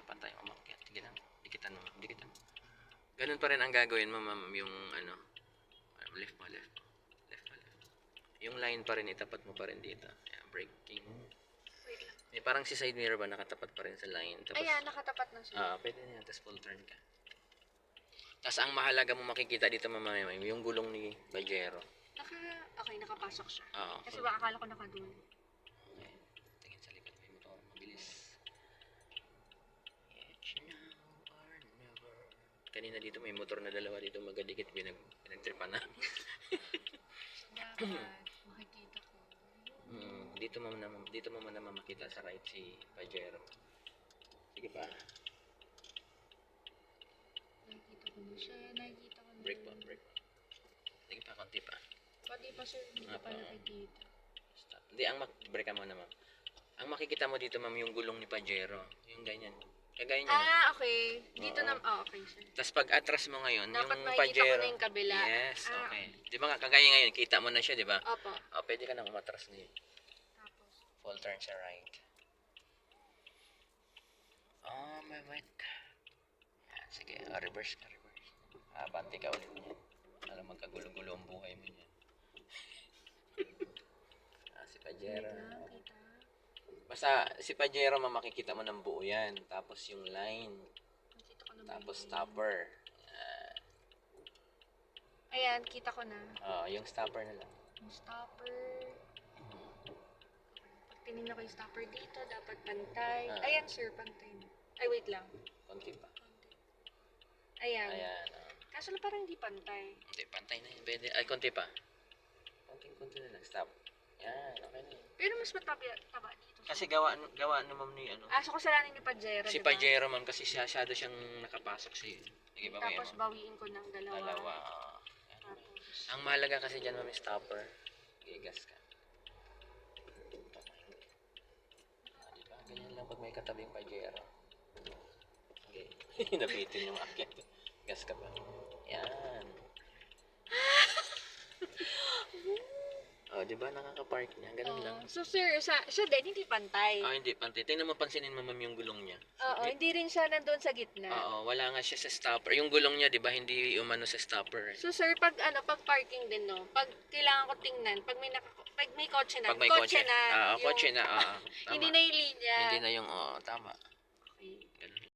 pantay umakyat. Sige lang. Dikitan mo. Dikitan mo. Ganun pa rin ang gagawin mo, ma'am, yung ano, left pa, left. Left pa, left. Yung line pa rin, itapat mo pa rin dito. Ayan, braking. Wait lang. May parang si side mirror ba nakatapat pa rin sa line. Tapos, Ayan, nakatapat na siya. pwede na yan. Tapos full turn ka. Tapos ang mahalaga mo makikita dito, mamaya, yung gulong ni Pajero. Okay, nakapasok siya. Oo. Kasi baka akala ko nakadun. Okay. Tingin sa likod. May motor. Mabilis. It's now or never. Kanina dito may motor na dalawa dito magadikit. Pinagtripan na. Dapat makikita ko. Dito mo naman makita sa right si Pajero. Sige pa. Nakikita ko na siya. Nakikita ko na. Brake pa. Sige pa, konti pa. Pati pa sir, hindi ko pa nakikita. Stop. Hindi, brake mo naman. Ang makikita mo dito, ma'am, yung gulong ni Pajero. Yung ganyan. Kagaya niya. Okay. Dito na, okay sir. Tapos pag atras mo ngayon, Dapat yung makikita Pajero. ko na yung kabila. Yes, okay. Di ba nga, kagaya ngayon, kita mo na siya, di ba? Opo. Pwede ka nang umatras ngayon. Tapos, Full turn sa right. May wait. Yan, sige, reverse ka, reverse. Banti ka ulit niya. Alam, magkagulo-gulo ang buhay mo niya. Si Pajero. kita. Basta, si Pajero, makikita mo ng buo yan. Tapos yung line. Nakita ko na. Tapos stopper. Ayan, kita ko na. Yung stopper na lang. Yung stopper. Pag tinignan ko yung stopper dito, dapat pantay. Ayan sir, pantay na. Ay, wait lang. Konti pa. Ayan. Ayan. Kaso lang parang hindi pantay. Hindi, pantay na yun. Pwede. Ay, konti pa. Konti na lang. Stop. Yan, okay na yun. Pero mas taba dito. Kasi gawa ma'am ni ano. So kasalanan ni Pajero, Si diba? Pajero ma'am kasi masyado siyang nakapasok sa iyo. Sige ba Tapos bawiin ko ng dalawa. Dalawa. Tapos, Ang mahalaga kasi dyan ma'am, stopper. Gigas ka. Diba? Ganyan lang pag may katabing Pajero. Okay. Nabitin yung akyat. Gas ka pa. Yan. Diba nakaka-park niya? Ganun lang. So sir, siya din, hindi pantay. Hindi, pantay. Tingnan mo, pansinin mo ma'am yung gulong niya. Hindi rin siya nandun sa gitna. Wala nga siya sa stopper. Yung gulong niya, di ba, hindi umano sa stopper. So sir, pag parking din, no, pag kailangan ko tingnan, pag may kotse na, Pag may kotse na, kotse na, tama. hindi na yung linya. Hindi na yung, tama.